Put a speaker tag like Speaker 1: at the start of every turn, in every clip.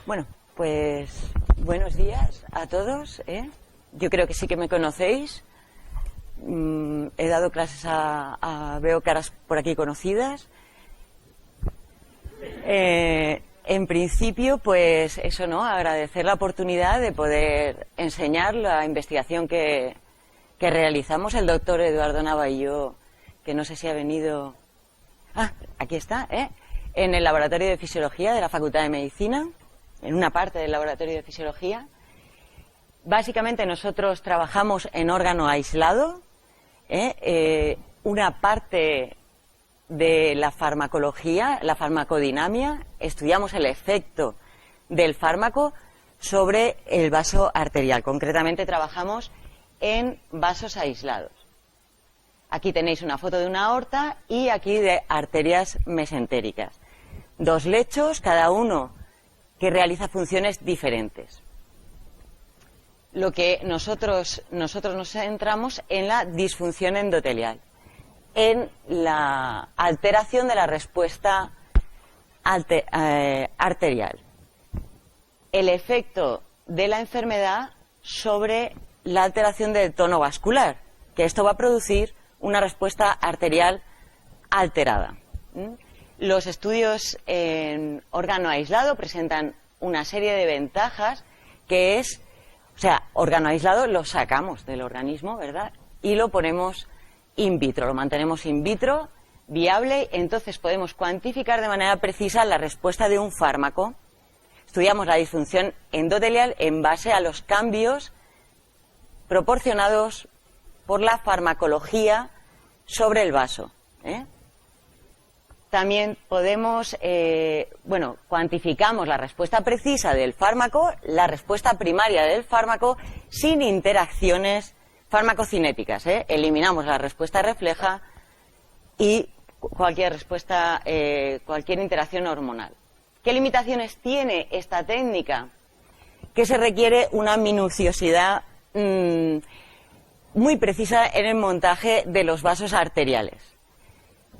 Speaker 1: Bueno, pues buenos días a todos, ¿eh? Yo creo que sí que me conocéis. He dado clases veo caras por aquí conocidas. En principio, pues eso, ¿no? Agradecer la oportunidad de poder enseñar la investigación que realizamos el doctor Eduardo Nava y yo, que no sé si ha venido... Ah, aquí está, ¿eh? En el Laboratorio de Fisiología de la Facultad de Medicina, en una parte del Laboratorio de Fisiología. Básicamente nosotros trabajamos en órgano aislado, una parte de la farmacología, la farmacodinamia, estudiamos el efecto del fármaco sobre el vaso arterial. Concretamente trabajamos en vasos aislados. Aquí tenéis una foto de una aorta y aquí de arterias mesentéricas. Dos lechos, cada uno que realiza funciones diferentes. Lo que nosotros nos centramos en la disfunción endotelial, en la alteración de la respuesta arterial. El efecto de la enfermedad sobre la alteración del tono vascular, que esto va a producir una respuesta arterial alterada. Los estudios en órgano aislado presentan una serie de ventajas, que es, o sea, órgano aislado lo sacamos del organismo, ¿verdad? Y lo ponemos in vitro, lo mantenemos in vitro, viable, entonces podemos cuantificar de manera precisa la respuesta de un fármaco. Estudiamos la disfunción endotelial en base a los cambios proporcionados por la farmacología sobre el vaso, ¿eh? También podemos, cuantificamos la respuesta precisa del fármaco, la respuesta primaria del fármaco, sin interacciones farmacocinéticas, ¿eh? Eliminamos la respuesta refleja y cualquier respuesta, cualquier interacción hormonal. ¿Qué limitaciones tiene esta técnica? Que se requiere una minuciosidad muy precisa en el montaje de los vasos arteriales.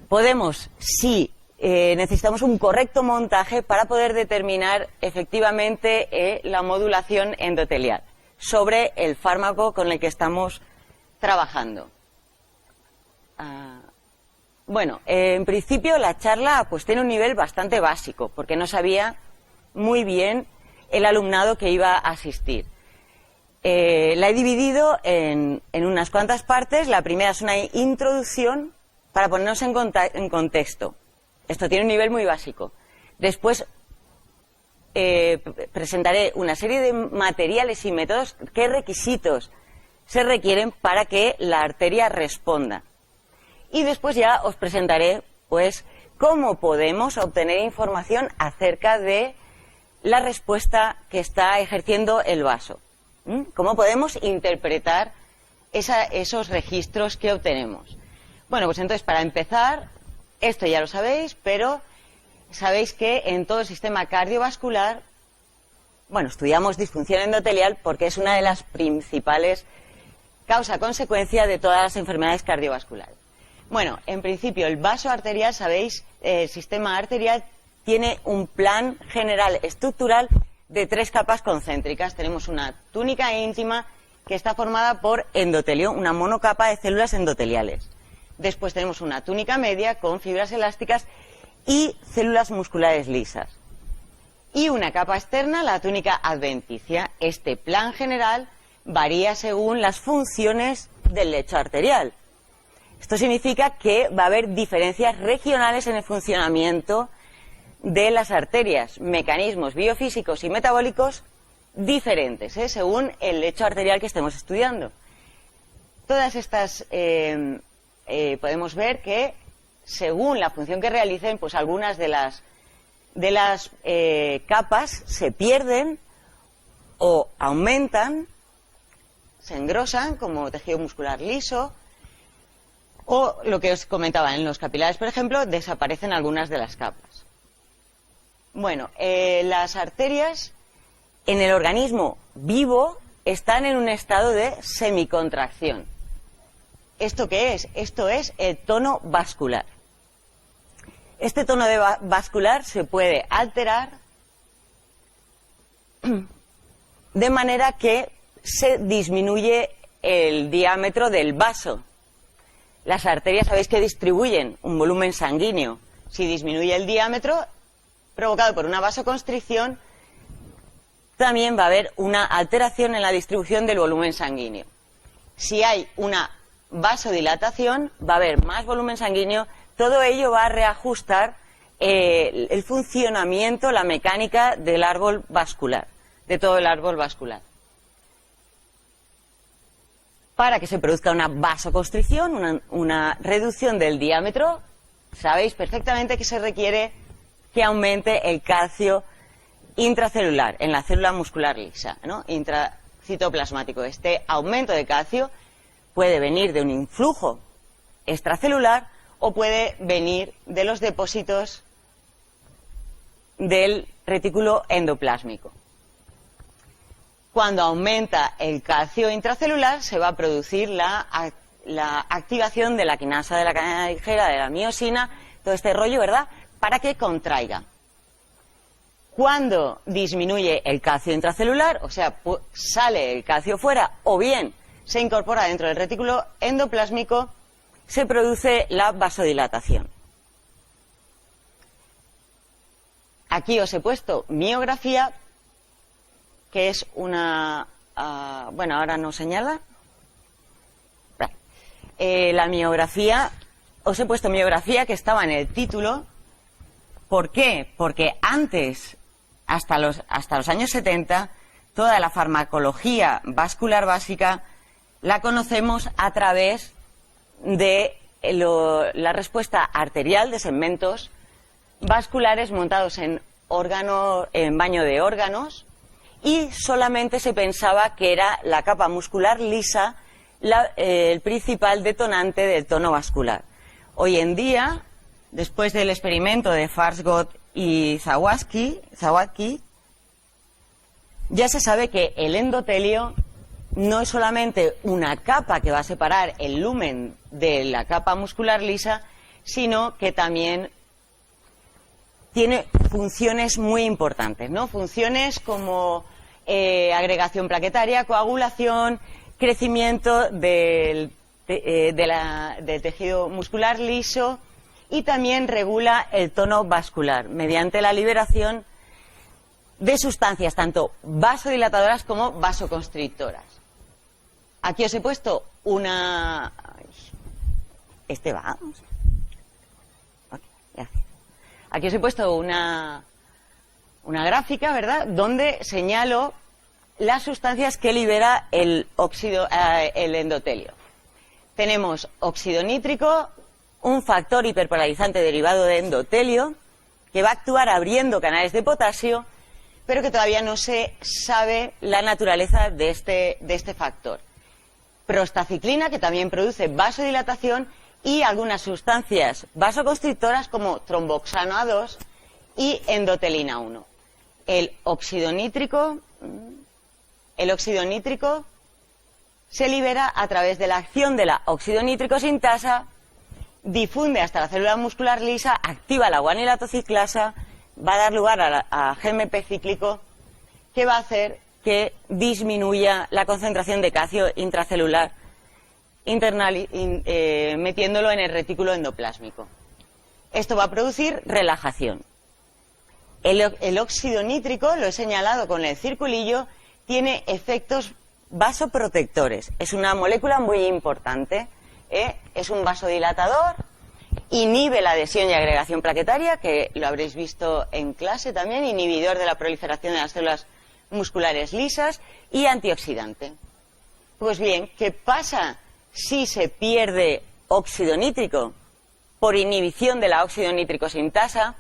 Speaker 1: Podemos, sí, necesitamos un correcto montaje para poder determinar efectivamente la modulación endotelial sobre el fármaco con el que estamos trabajando. En principio la charla pues tiene un nivel bastante básico, porque no sabía muy bien el alumnado que iba a asistir. La he dividido en unas cuantas partes. La primera es una introducción para ponernos en contexto. Esto tiene un nivel muy básico. Después presentaré una serie de materiales y métodos, qué requisitos se requieren para que la arteria responda. Y después ya os presentaré, pues, cómo podemos obtener información acerca de la respuesta que está ejerciendo el vaso. ¿Cómo podemos interpretar esos registros que obtenemos? Bueno, pues entonces, para empezar, esto ya lo sabéis, pero sabéis que en todo el sistema cardiovascular, estudiamos disfunción endotelial porque es una de las principales causa-consecuencia de todas las enfermedades cardiovasculares. Bueno, en principio, el vaso arterial, sabéis, el sistema arterial tiene un plan general estructural de 3 capas concéntricas. Tenemos una túnica íntima que está formada por endotelio, una monocapa de células endoteliales. Después tenemos una túnica media con fibras elásticas y células musculares lisas. Y una capa externa, la túnica adventicia. Este plan general varía según las funciones del lecho arterial. Esto significa que va a haber diferencias regionales en el funcionamiento de las arterias, mecanismos biofísicos y metabólicos diferentes, según el lecho arterial que estemos estudiando. Todas estas podemos ver que según la función que realicen, pues algunas de las capas se pierden o aumentan, se engrosan, como tejido muscular liso, o lo que os comentaba, en los capilares, por ejemplo, desaparecen algunas de las capas. Bueno, las arterias en el organismo vivo están en un estado de semicontracción. ¿Esto qué es? Esto es el tono vascular. Este tono vascular se puede alterar de manera que se disminuye el diámetro del vaso. Las arterias sabéis que distribuyen un volumen sanguíneo. Si disminuye el diámetro provocado por una vasoconstricción, también va a haber una alteración en la distribución del volumen sanguíneo. Si hay una vasodilatación, va a haber más volumen sanguíneo. Todo ello va a reajustar el funcionamiento, la mecánica del árbol vascular, de todo el árbol vascular. Para que se produzca una vasoconstricción, una reducción del diámetro, sabéis perfectamente que se requiere que aumente el calcio intracelular, en la célula muscular lisa, ¿no? Intracitoplasmático. Este aumento de calcio puede venir de un influjo extracelular o puede venir de los depósitos del retículo endoplásmico. Cuando aumenta el calcio intracelular se va a producir la activación de la quinasa de la cadena ligera, de la miosina, todo este rollo, ¿verdad?, para que contraiga. Cuando disminuye el calcio intracelular, o sea, sale el calcio fuera o bien se incorpora dentro del retículo endoplásmico, se produce la vasodilatación. Aquí os he puesto miografía, que es una... bueno, ahora no señala. La miografía, os he puesto miografía que estaba en el título. ¿Por qué? Porque antes, hasta los años 70, toda la farmacología vascular básica la conocemos a través de la respuesta arterial de segmentos vasculares montados en baño de órganos, y solamente se pensaba que era la capa muscular lisa el principal detonante del tono vascular. Hoy en día, después del experimento de Farnsworth y Zawadzki, ya se sabe que el endotelio no es solamente una capa que va a separar el lumen de la capa muscular lisa, sino que también tiene funciones muy importantes, ¿no? Funciones como agregación plaquetaria, coagulación, crecimiento del tejido muscular liso, y también regula el tono vascular mediante la liberación de sustancias tanto vasodilatadoras como vasoconstrictoras. Aquí os he puesto una... Aquí os he puesto una gráfica, ¿verdad?, donde señalo las sustancias que libera el endotelio. Tenemos óxido nítrico, un factor hiperpolarizante derivado de endotelio, que va a actuar abriendo canales de potasio, pero que todavía no se sabe la naturaleza de este factor. Prostaciclina, que también produce vasodilatación, y algunas sustancias vasoconstrictoras como tromboxano A2 y endotelina 1. El óxido nítrico se libera a través de la acción de la óxido nítrico sintasa, difunde hasta la célula muscular lisa, activa la guanilatociclasa, va a dar lugar a GMP cíclico, que va a hacer que disminuya la concentración de calcio intracelular, metiéndolo en el retículo endoplásmico. Esto va a producir relajación. El óxido nítrico, lo he señalado con el circulillo, tiene efectos vasoprotectores. Es una molécula muy importante, es un vasodilatador, inhibe la adhesión y agregación plaquetaria, que lo habréis visto en clase también, inhibidor de la proliferación de las células musculares lisas, y antioxidante. Pues bien, ¿qué pasa si se pierde óxido nítrico por inhibición de la óxido nítrico sintasa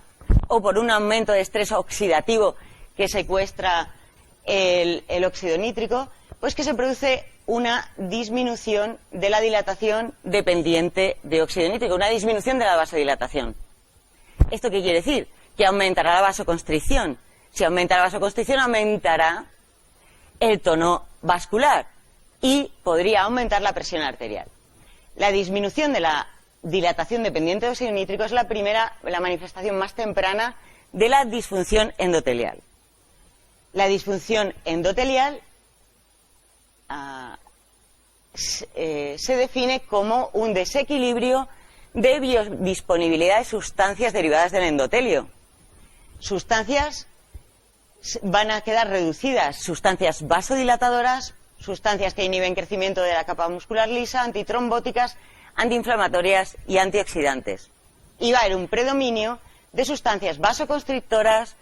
Speaker 1: o por un aumento de estrés oxidativo que secuestra el óxido nítrico? Pues que se produce una disminución de la dilatación dependiente de óxido nítrico, una disminución de la vasodilatación. ¿Esto qué quiere decir? Que aumentará la vasoconstricción. Si aumenta la vasoconstricción, aumentará el tono vascular y podría aumentar la presión arterial. La disminución de la dilatación dependiente de óxido nítrico es la manifestación más temprana de la disfunción endotelial. La disfunción endotelial se define como un desequilibrio de biodisponibilidad de sustancias derivadas del endotelio. Sustancias van a quedar reducidas, sustancias vasodilatadoras, sustancias que inhiben crecimiento de la capa muscular lisa, antitrombóticas, antiinflamatorias y antioxidantes. Y va a haber un predominio de sustancias vasoconstrictoras,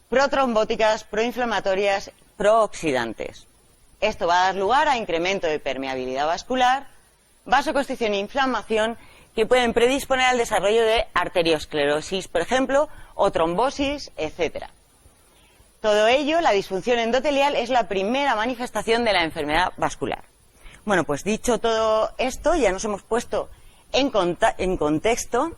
Speaker 1: protrombóticas, proinflamatorias, prooxidantes. Esto va a dar lugar a incremento de permeabilidad vascular, vasoconstricción e inflamación que pueden predisponer al desarrollo de arteriosclerosis, por ejemplo, o trombosis, etcétera. Todo ello, la disfunción endotelial, es la primera manifestación de la enfermedad vascular. Bueno, pues dicho todo esto, ya nos hemos puesto en contexto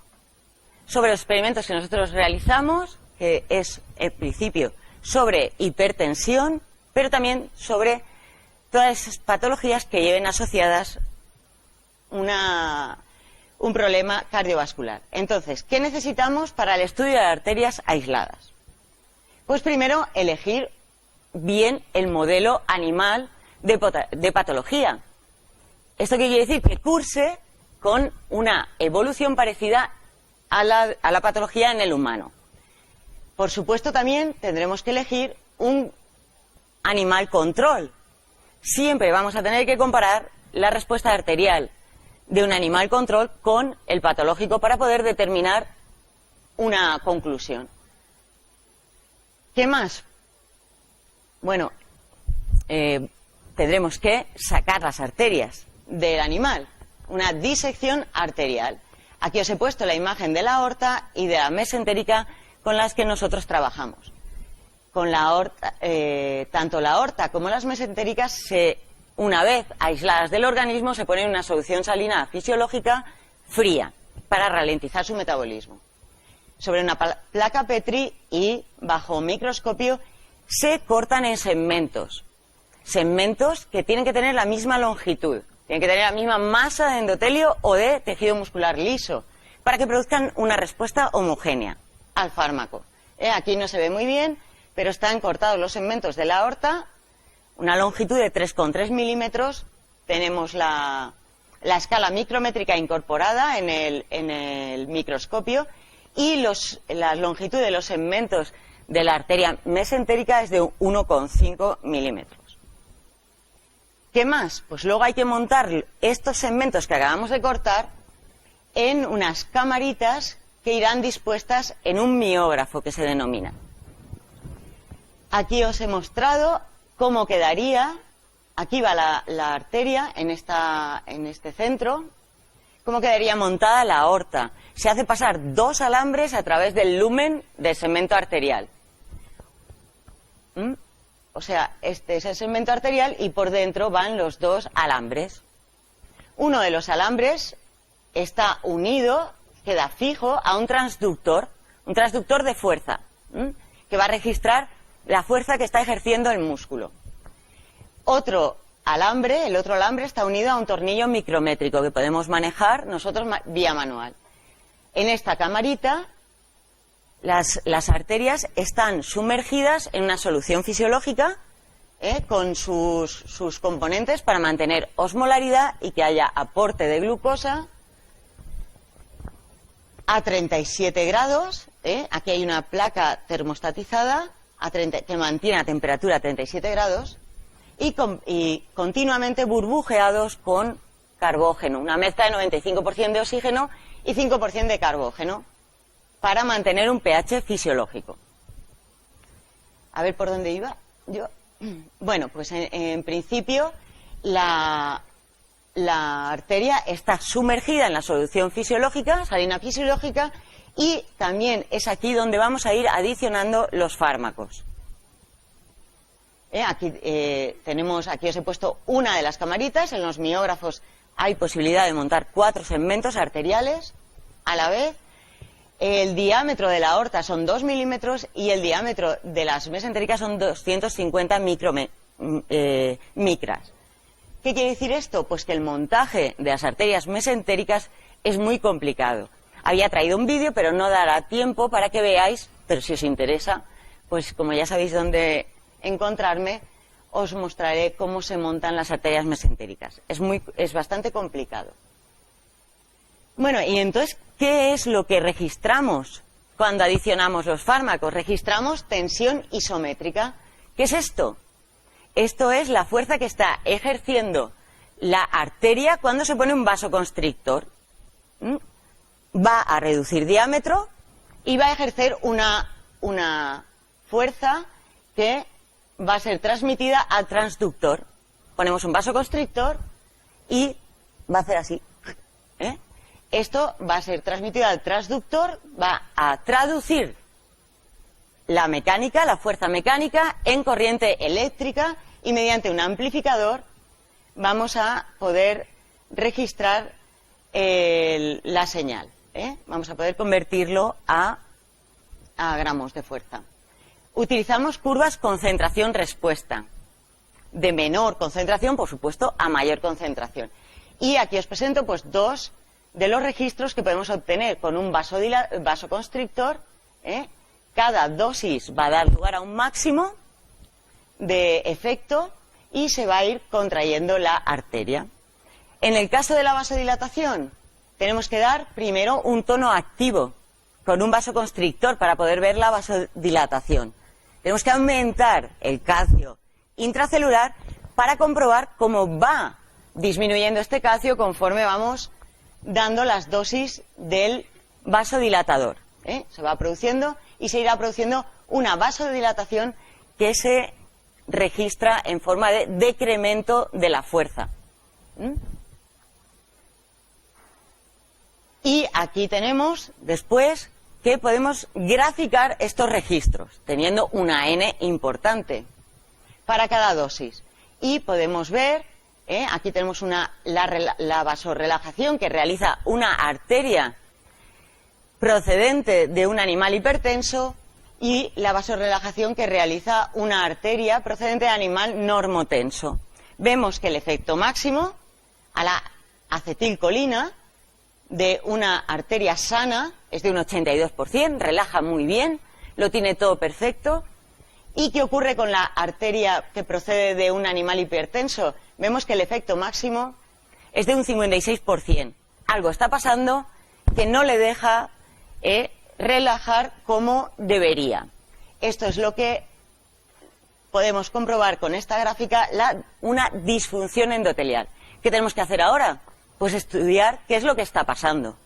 Speaker 1: sobre los experimentos que nosotros realizamos, que es, en principio, sobre hipertensión, pero también sobre todas esas patologías que lleven asociadas un problema cardiovascular. Entonces, ¿qué necesitamos para el estudio de arterias aisladas? Pues primero, elegir bien el modelo animal de patología. ¿Esto qué quiere decir? Que curse con una evolución parecida a la patología en el humano. Por supuesto, también tendremos que elegir un animal control. Siempre vamos a tener que comparar la respuesta arterial de un animal control con el patológico para poder determinar una conclusión. ¿Qué más? Bueno, tendremos que sacar las arterias del animal, una disección arterial. Aquí os he puesto la imagen de la aorta y de la mesentérica con las que nosotros trabajamos. Con la aorta, tanto la aorta como las mesentéricas, una vez aisladas del organismo, se pone en una solución salina fisiológica fría para ralentizar su metabolismo. Sobre una placa Petri y bajo microscopio se cortan en segmentos. Segmentos que tienen que tener la misma longitud, tienen que tener la misma masa de endotelio o de tejido muscular liso, para que produzcan una respuesta homogénea al fármaco. Aquí no se ve muy bien, pero están cortados los segmentos de la aorta, una longitud de 3,3 milímetros. Tenemos la escala micrométrica incorporada en el microscopio, y la longitud de los segmentos de la arteria mesentérica es de 1,5 milímetros. ¿Qué más? Pues luego hay que montar estos segmentos que acabamos de cortar en unas camaritas que irán dispuestas en un miógrafo, que se denomina. Aquí os he mostrado cómo quedaría. Aquí va la arteria en este centro. ¿Cómo quedaría montada la aorta? Se hace pasar 2 alambres a través del lumen del segmento arterial. O sea, este es el segmento arterial y por dentro van los 2 alambres. Uno de los alambres está unido, queda fijo a un transductor de fuerza, que va a registrar la fuerza que está ejerciendo el músculo. El otro alambre está unido a un tornillo micrométrico que podemos manejar nosotros vía manual. En esta camarita, las arterias están sumergidas en una solución fisiológica con sus componentes para mantener osmolaridad y que haya aporte de glucosa a 37 grados. Aquí hay una placa termostatizada que mantiene a temperatura a 37 grados. Y continuamente burbujeados con carbógeno, una mezcla de 95% de oxígeno y 5% de carbógeno, para mantener un pH fisiológico. A ver por dónde iba yo. Bueno, pues en principio la arteria está sumergida en la solución fisiológica, salina fisiológica, y también es aquí donde vamos a ir adicionando los fármacos. Aquí os he puesto una de las camaritas. En los miógrafos hay posibilidad de montar 4 segmentos arteriales a la vez. El diámetro de la aorta son 2 milímetros y el diámetro de las mesentéricas son 250 micras. ¿Qué quiere decir esto? Pues que el montaje de las arterias mesentéricas es muy complicado. Había traído un vídeo, pero no dará tiempo para que veáis, pero si os interesa, pues como ya sabéis dónde encontrarme, os mostraré cómo se montan las arterias mesentéricas. Es bastante complicado. Bueno, y entonces, ¿qué es lo que registramos cuando adicionamos los fármacos? Registramos tensión isométrica. ¿Qué es esto? Esto es la fuerza que está ejerciendo la arteria cuando se pone un vasoconstrictor. Va a reducir diámetro y va a ejercer una fuerza que va a ser transmitida al transductor. Ponemos un vasoconstrictor y va a hacer así. Esto va a ser transmitido al transductor, va a traducir la mecánica, la fuerza mecánica, en corriente eléctrica y mediante un amplificador vamos a poder registrar la señal. Vamos a poder convertirlo a gramos de fuerza. Utilizamos curvas concentración-respuesta. De menor concentración, por supuesto, a mayor concentración. Y aquí os presento pues dos de los registros que podemos obtener con un vasoconstrictor. Cada dosis va a dar lugar a un máximo de efecto y se va a ir contrayendo la arteria. En el caso de la vasodilatación, tenemos que dar primero un tono activo con un vasoconstrictor para poder ver la vasodilatación. Tenemos que aumentar el calcio intracelular para comprobar cómo va disminuyendo este calcio conforme vamos dando las dosis del vasodilatador. Se va produciendo y se irá produciendo una vasodilatación que se registra en forma de decremento de la fuerza. Y aquí tenemos después que podemos graficar estos registros, teniendo una N importante para cada dosis. Y podemos ver, aquí tenemos la vasorrelajación que realiza una arteria procedente de un animal hipertenso y la vasorrelajación que realiza una arteria procedente de animal normotenso. Vemos que el efecto máximo a la acetilcolina de una arteria sana es de un 82%, relaja muy bien, lo tiene todo perfecto. ¿Y qué ocurre con la arteria que procede de un animal hipertenso? Vemos que el efecto máximo es de un 56%. Algo está pasando que no le deja relajar como debería. Esto es lo que podemos comprobar con esta gráfica, una disfunción endotelial. ¿Qué tenemos que hacer ahora? Pues estudiar qué es lo que está pasando.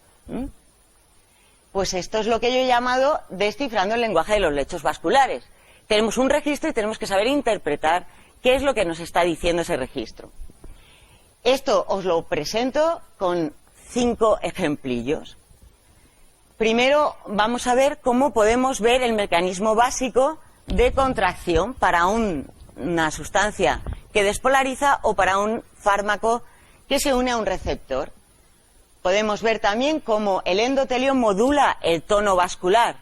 Speaker 1: Pues esto es lo que yo he llamado descifrando el lenguaje de los lechos vasculares. Tenemos un registro y tenemos que saber interpretar qué es lo que nos está diciendo ese registro. Esto os lo presento con 5 ejemplillos. Primero vamos a ver cómo podemos ver el mecanismo básico de contracción para una sustancia que despolariza o para un fármaco que se une a un receptor. Podemos ver también cómo el endotelio modula el tono vascular.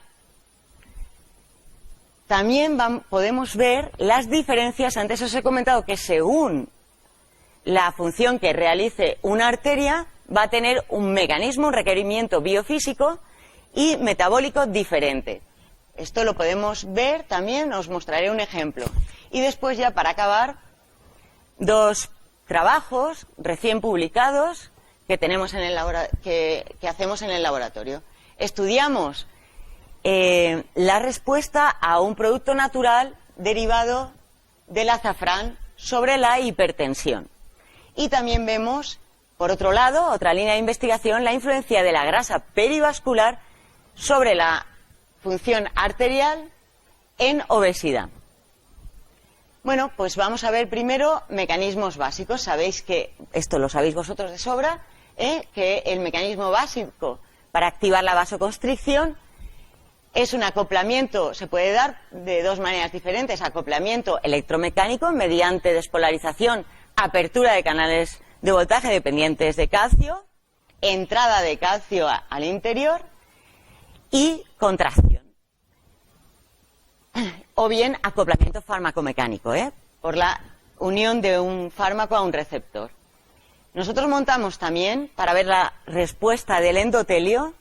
Speaker 1: También podemos ver las diferencias. Antes os he comentado que según la función que realice una arteria va a tener un mecanismo, un requerimiento biofísico y metabólico diferente. Esto lo podemos ver también, os mostraré un ejemplo. Y después ya para acabar, 2 trabajos recién publicados que tenemos que hacemos en el laboratorio. Estudiamos la respuesta a un producto natural derivado del azafrán sobre la hipertensión. Y también vemos, por otro lado, otra línea de investigación, la influencia de la grasa perivascular sobre la función arterial en obesidad. Bueno, pues vamos a ver primero mecanismos básicos. Sabéis que, esto lo sabéis vosotros de sobra, que el mecanismo básico para activar la vasoconstricción es un acoplamiento, se puede dar de 2 maneras diferentes: acoplamiento electromecánico mediante despolarización, apertura de canales de voltaje dependientes de calcio, entrada de calcio al interior y contracción. O bien acoplamiento fármaco-mecánico, por la unión de un fármaco a un receptor. Nosotros montamos también, para ver la respuesta del endotelio,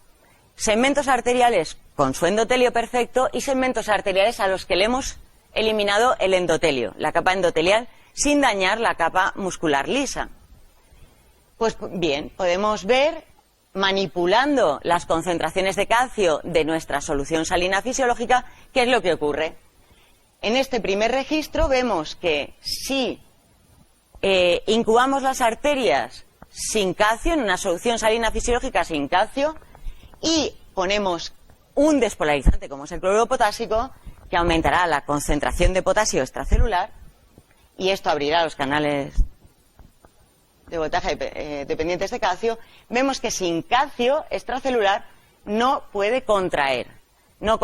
Speaker 1: segmentos arteriales con su endotelio perfecto y segmentos arteriales a los que le hemos eliminado el endotelio, la capa endotelial, sin dañar la capa muscular lisa. Pues bien, podemos ver, manipulando las concentraciones de calcio de nuestra solución salina fisiológica, qué es lo que ocurre. En este primer registro vemos que si incubamos las arterias sin calcio, en una solución salina fisiológica sin calcio, y ponemos un despolarizante como es el cloruro potásico, que aumentará la concentración de potasio extracelular, y esto abrirá los canales de voltaje dependientes de calcio, vemos que sin calcio extracelular no puede contraer, no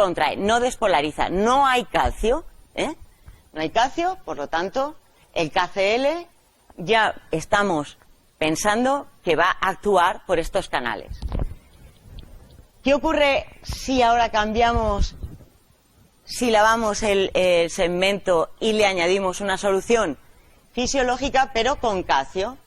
Speaker 1: despolariza, no hay calcio, no hay calcio, por lo tanto, el KCl ya estamos pensando que va a actuar por estos canales. ¿Qué ocurre si ahora cambiamos, si lavamos el segmento y le añadimos una solución fisiológica pero con calcio?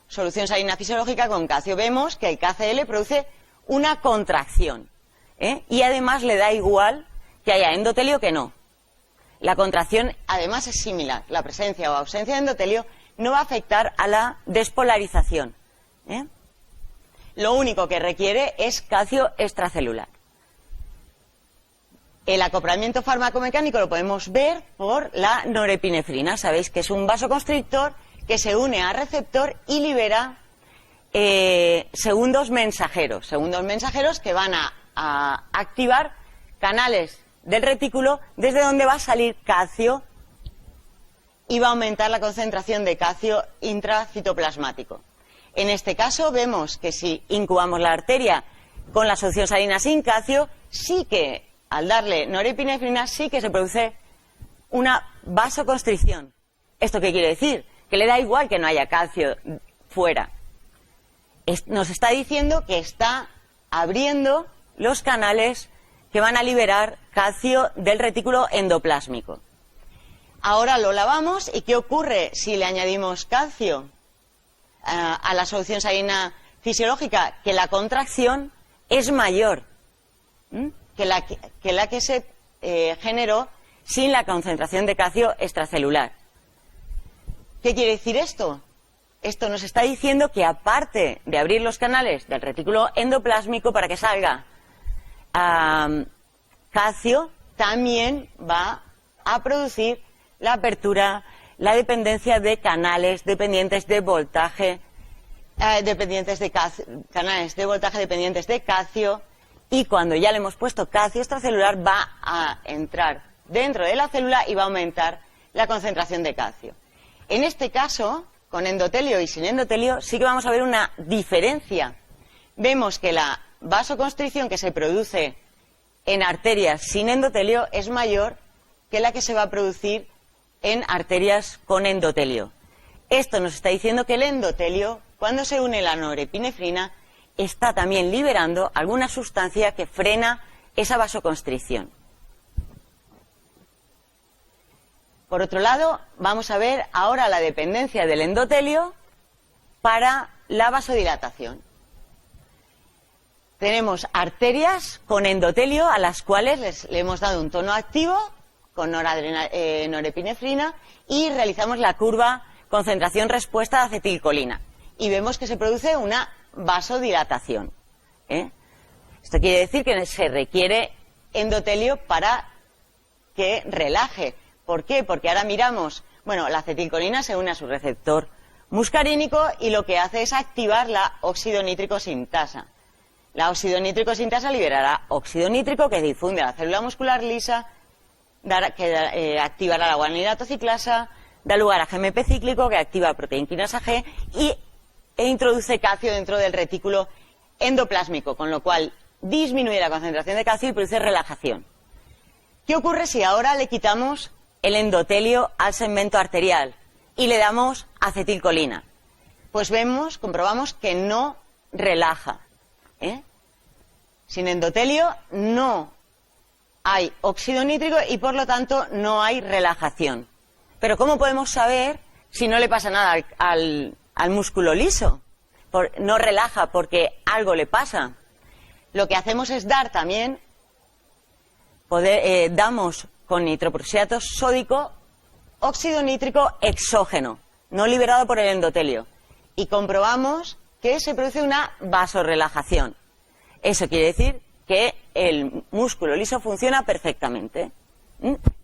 Speaker 1: Solución salina fisiológica con calcio. Vemos que el KCl produce una contracción, y además le da igual que haya endotelio que no. La contracción además es similar. La presencia o ausencia de endotelio no va a afectar a la despolarización. Lo único que requiere es calcio extracelular. El acoplamiento farmacomecánico lo podemos ver por la norepinefrina. Sabéis que es un vasoconstrictor que se une al receptor y libera segundos mensajeros que van a activar canales del retículo desde donde va a salir calcio y va a aumentar la concentración de calcio intracitoplasmático. En este caso vemos que si incubamos la arteria con la solución salina sin calcio, sí que al darle norepinefrina sí que se produce una vasoconstricción. ¿Esto qué quiere decir? Que le da igual que no haya calcio fuera. Nos está diciendo que está abriendo los canales que van a liberar calcio del retículo endoplásmico. Ahora lo lavamos, y ¿qué ocurre si le añadimos calcio a la solución salina fisiológica? Que la contracción es mayor que la que se generó sin la concentración de calcio extracelular. ¿Qué quiere decir esto? Esto nos está diciendo que aparte de abrir los canales del retículo endoplásmico para que salga calcio, también va a producir la apertura, la dependencia de canales dependientes de voltaje, canales de voltaje dependientes de calcio, y cuando ya le hemos puesto calcio extracelular va a entrar dentro de la célula y va a aumentar la concentración de calcio. En este caso, con endotelio y sin endotelio, sí que vamos a ver una diferencia. Vemos que la vasoconstricción que se produce en arterias sin endotelio es mayor que la que se va a producir en arterias con endotelio. Esto nos está diciendo que el endotelio, cuando se une la norepinefrina, está también liberando alguna sustancia que frena esa vasoconstricción. Por otro lado, vamos a ver ahora la dependencia del endotelio para la vasodilatación. Tenemos arterias con endotelio a las cuales le hemos dado un tono activo con norepinefrina y realizamos la curva concentración-respuesta de acetilcolina. Y vemos que se produce una vasodilatación. Esto quiere decir que se requiere endotelio para que relaje. ¿Por qué? Porque ahora miramos, la acetilcolina se une a su receptor muscarínico y lo que hace es activar la óxido nítrico sintasa. La óxido nítrico sintasa liberará óxido nítrico que difunde a la célula muscular lisa, activará la guanilinato ciclasa, da lugar a GMP cíclico que activa proteinquinasa G e introduce calcio dentro del retículo endoplásmico, con lo cual disminuye la concentración de calcio y produce relajación. ¿Qué ocurre si ahora le quitamos el endotelio al segmento arterial y le damos acetilcolina? Pues comprobamos que no relaja. Sin endotelio no hay óxido nítrico y por lo tanto no hay relajación. Pero ¿cómo podemos saber si no le pasa nada al músculo liso? No relaja porque algo le pasa. lo que hacemos es dar también, damos con nitroprusiato sódico óxido nítrico exógeno, no liberado por el endotelio, y comprobamos que se produce una vasorelajación. Eso quiere decir que el músculo liso funciona perfectamente.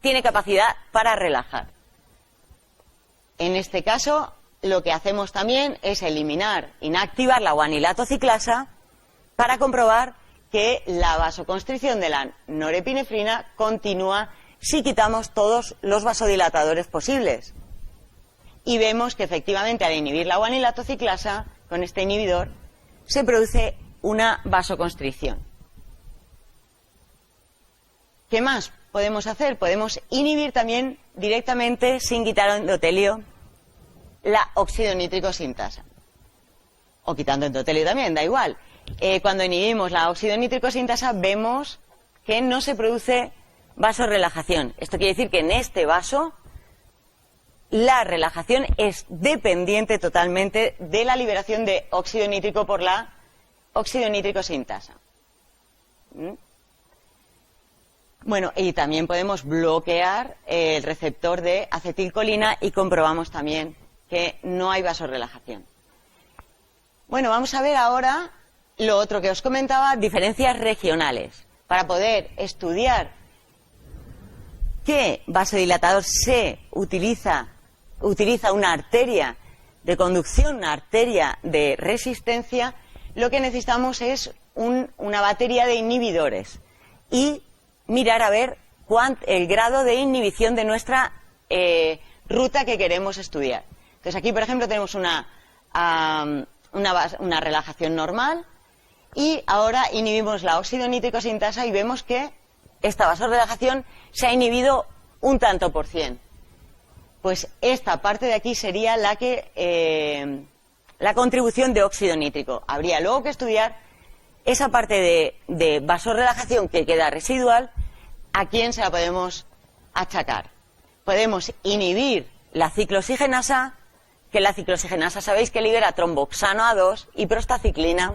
Speaker 1: Tiene capacidad para relajar. En este caso, lo que hacemos también es inactivar la guanilato ciclasa para comprobar que la vasoconstricción de la norepinefrina continúa si quitamos todos los vasodilatadores posibles. Y vemos que efectivamente al inhibir la guanilato ciclasa, con este inhibidor, se produce una vasoconstricción. ¿Qué más podemos hacer? Podemos inhibir también directamente, sin quitar endotelio, la óxido nítrico sintasa. O quitando endotelio también, da igual. Cuando inhibimos la óxido nítrico sintasa vemos que no se produce vasorelajación. Esto quiere decir que en este vaso la relajación es dependiente totalmente de la liberación de óxido nítrico por la óxido nítrico sintasa. Bueno, y también podemos bloquear el receptor de acetilcolina y comprobamos también que no hay vasorelajación. Bueno, vamos a ver ahora lo otro que os comentaba, diferencias regionales, para poder estudiar qué vasodilatador se utiliza una arteria de conducción, una arteria de resistencia. Lo que necesitamos es una batería de inhibidores y mirar a ver el grado de inhibición de nuestra ruta que queremos estudiar. Entonces aquí, por ejemplo, tenemos una relajación normal y ahora inhibimos la óxido nítrico sintasa y vemos que esta vasorelajación se ha inhibido un tanto por cien. Pues esta parte de aquí sería la contribución de óxido nítrico. Habría luego que estudiar esa parte de vasorelajación que queda residual, ¿a quién se la podemos achacar? Podemos inhibir la ciclooxigenasa, que la ciclooxigenasa sabéis que libera tromboxano A2 y prostaciclina.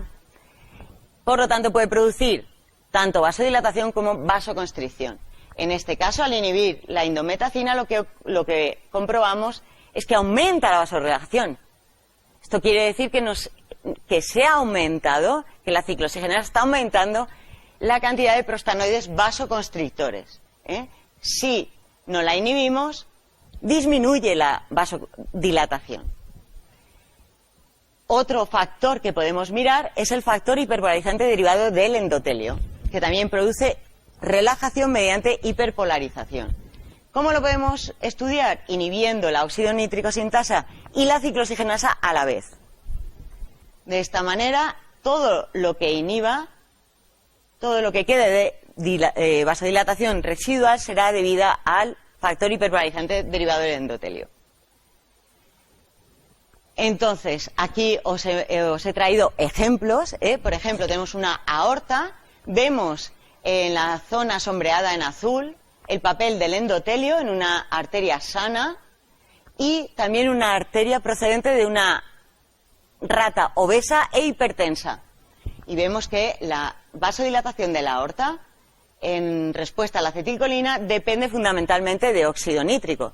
Speaker 1: Por lo tanto, puede producir tanto vasodilatación como vasoconstricción. En este caso, al inhibir la indometacina, lo que comprobamos es que aumenta la vasorelajación. Esto quiere decir que se ha aumentado, que la ciclooxigenasa está aumentando la cantidad de prostanoides vasoconstrictores. Si no la inhibimos, disminuye la vasodilatación. Otro factor que podemos mirar es el factor hiperpolarizante derivado del endotelio, que también produce relajación mediante hiperpolarización. ¿Cómo lo podemos estudiar? Inhibiendo la óxido nítrico sintasa y la ciclooxigenasa a la vez. De esta manera, todo lo que inhiba, todo lo que quede de vasodilatación residual será debida al factor hiperpolarizante derivado del endotelio. Entonces, aquí os he traído ejemplos. Por ejemplo, tenemos una aorta. Vemos en la zona sombreada en azul el papel del endotelio en una arteria sana y también una arteria procedente de una rata obesa e hipertensa. Y vemos que la vasodilatación de la aorta, en respuesta a la acetilcolina, depende fundamentalmente de óxido nítrico.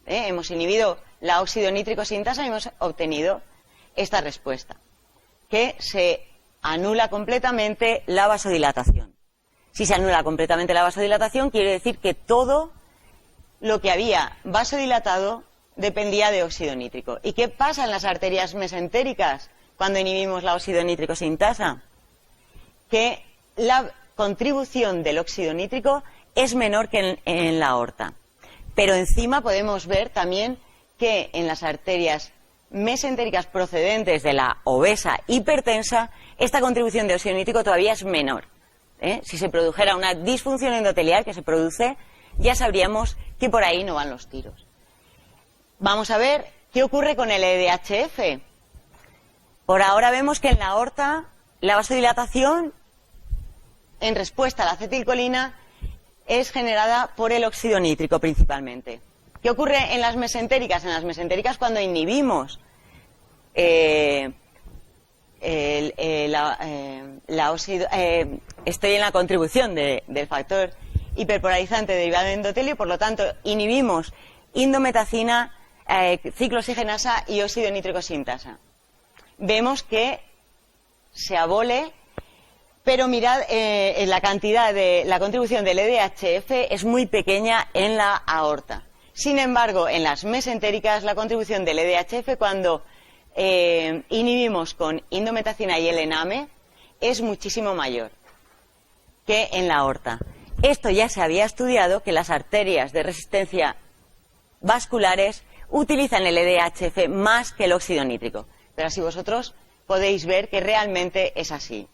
Speaker 1: Hemos inhibido la óxido nítrico sintasa y hemos obtenido esta respuesta, que se anula completamente la vasodilatación. Si se anula completamente la vasodilatación, quiere decir que todo lo que había vasodilatado dependía de óxido nítrico. ¿Y qué pasa en las arterias mesentéricas cuando inhibimos la óxido nítrico sintasa? Que la contribución del óxido nítrico es menor que en la aorta. Pero encima podemos ver también que en las arterias mesentéricas procedentes de la obesa hipertensa, esta contribución de óxido nítrico todavía es menor. Si se produjera una disfunción endotelial, que se produce, ya sabríamos que por ahí no van los tiros. Vamos a ver qué ocurre con el EDHF. Por ahora vemos que en la aorta la vasodilatación, en respuesta a la acetilcolina, es generada por el óxido nítrico principalmente. ¿Qué ocurre en las mesentéricas? En las mesentéricas, cuando inhibimos estoy en la contribución del factor hiperpolarizante derivado de endotelio, por lo tanto inhibimos indometacina, ciclooxigenasa y óxido nítrico sintasa. Vemos que se abole, pero mirad, la cantidad de la contribución del EDHF es muy pequeña en la aorta. Sin embargo, en las mesentéricas la contribución del EDHF cuando inhibimos con indometacina y el ename es muchísimo mayor que en la aorta. Esto ya se había estudiado, que las arterias de resistencia vasculares utilizan el EDHF más que el óxido nítrico. Pero así vosotros podéis ver que realmente es así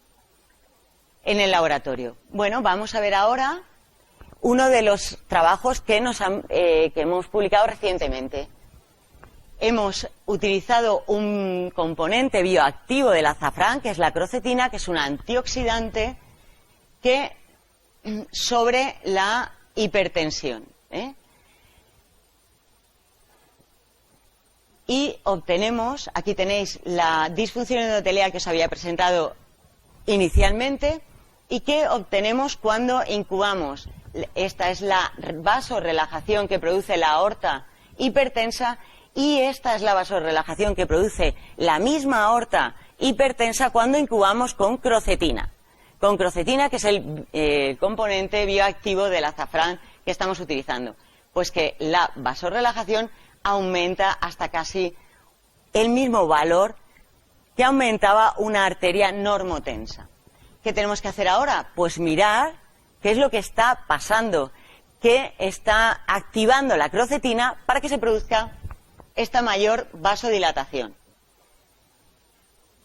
Speaker 1: en el laboratorio. Bueno, vamos a ver ahora uno de los trabajos que hemos publicado recientemente. Hemos utilizado un componente bioactivo del azafrán, que es la crocetina, que es un antioxidante sobre la hipertensión. Y obtenemos, aquí tenéis la disfunción endotelial que os había presentado inicialmente y que obtenemos cuando incubamos. Esta es la vasorrelajación que produce la aorta hipertensa y esta es la vasorrelajación que produce la misma aorta hipertensa cuando incubamos con crocetina. Con crocetina, que es el componente bioactivo del azafrán que estamos utilizando. Pues que la vasorrelajación aumenta hasta casi el mismo valor que aumentaba una arteria normotensa. ¿Qué tenemos que hacer ahora? Pues mirar qué es lo que está pasando, que está activando la crocetina para que se produzca esta mayor vasodilatación.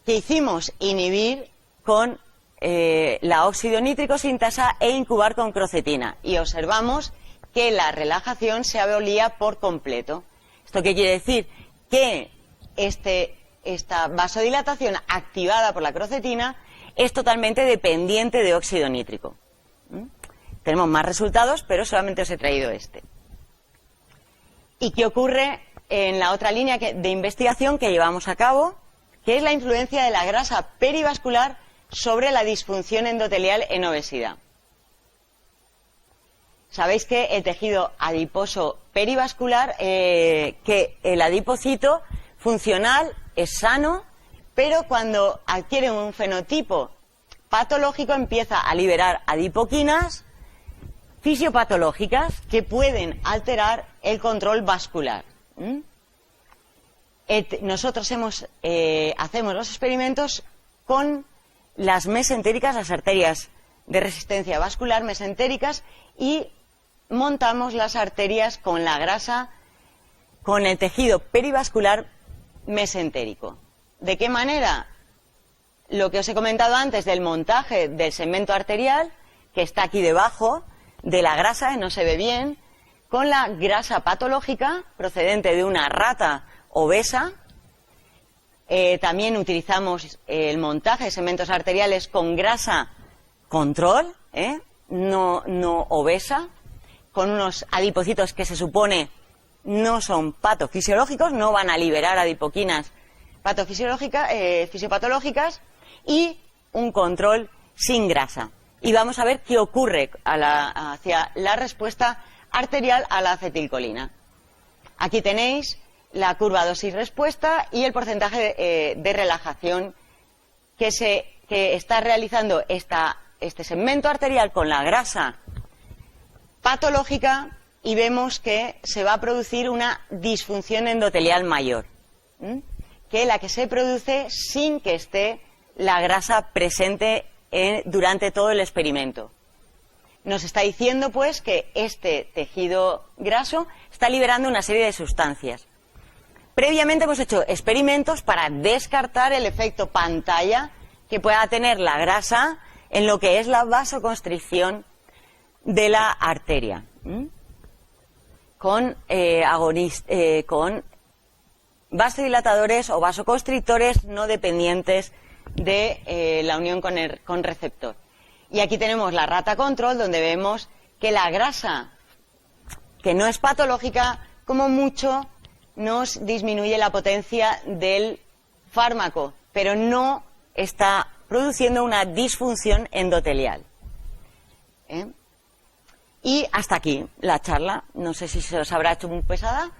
Speaker 1: ¿Qué hicimos? Inhibir con la óxido nítrico sintasa e incubar con crocetina. Y observamos que la relajación se abolía por completo. ¿Esto qué quiere decir? Que esta vasodilatación activada por la crocetina es totalmente dependiente de óxido nítrico. Tenemos más resultados, pero solamente os he traído este. ¿Y qué ocurre en la otra línea de investigación que llevamos a cabo? Que es la influencia de la grasa perivascular sobre la disfunción endotelial en obesidad. Sabéis que el tejido adiposo perivascular, que el adipocito funcional es sano, pero cuando adquiere un fenotipo patológico empieza a liberar adipoquinas fisiopatológicas que pueden alterar el control vascular. Nosotros hacemos los experimentos con las mesentéricas, las arterias de resistencia vascular mesentéricas, y montamos las arterias con la grasa, con el tejido perivascular mesentérico. ¿De qué manera? Lo que os he comentado antes del montaje del segmento arterial, que está aquí debajo de la grasa, no se ve bien, con la grasa patológica procedente de una rata obesa. También utilizamos el montaje de segmentos arteriales con grasa control, no obesa, con unos adipocitos que se supone no son patofisiológicos, no van a liberar adipoquinas fisiopatológicas, y un control sin grasa. Y vamos a ver qué ocurre hacia la respuesta arterial a la acetilcolina. Aquí tenéis la curva dosis-respuesta y el porcentaje de relajación que está realizando este segmento arterial con la grasa patológica, y vemos que se va a producir una disfunción endotelial mayor que la que se produce sin que esté la grasa presente durante todo el experimento. Nos está diciendo, pues, que este tejido graso está liberando una serie de sustancias. Previamente hemos hecho experimentos para descartar el efecto pantalla que pueda tener la grasa en lo que es la vasoconstricción de la arteria, con vasodilatadores o vasoconstrictores no dependientes de la unión con receptor. Y aquí tenemos la rata control, donde vemos que la grasa, que no es patológica, como mucho nos disminuye la potencia del fármaco, pero no está produciendo una disfunción endotelial. Y hasta aquí la charla. No sé si se os habrá hecho muy pesada.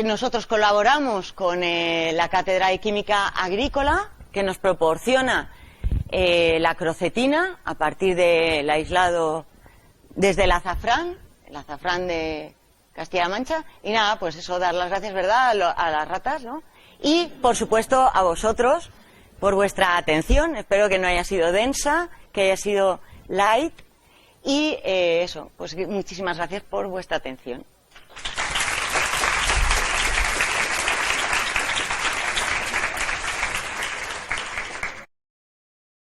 Speaker 1: Nosotros colaboramos con la Cátedra de Química Agrícola, que nos proporciona la crocetina a partir del aislado desde el azafrán de Castilla-La Mancha. Y nada, pues eso, dar las gracias, ¿verdad?, a las ratas, ¿no? Y, por supuesto, a vosotros por vuestra atención. Espero que no haya sido densa, que haya sido light. Y eso, pues muchísimas gracias por vuestra atención.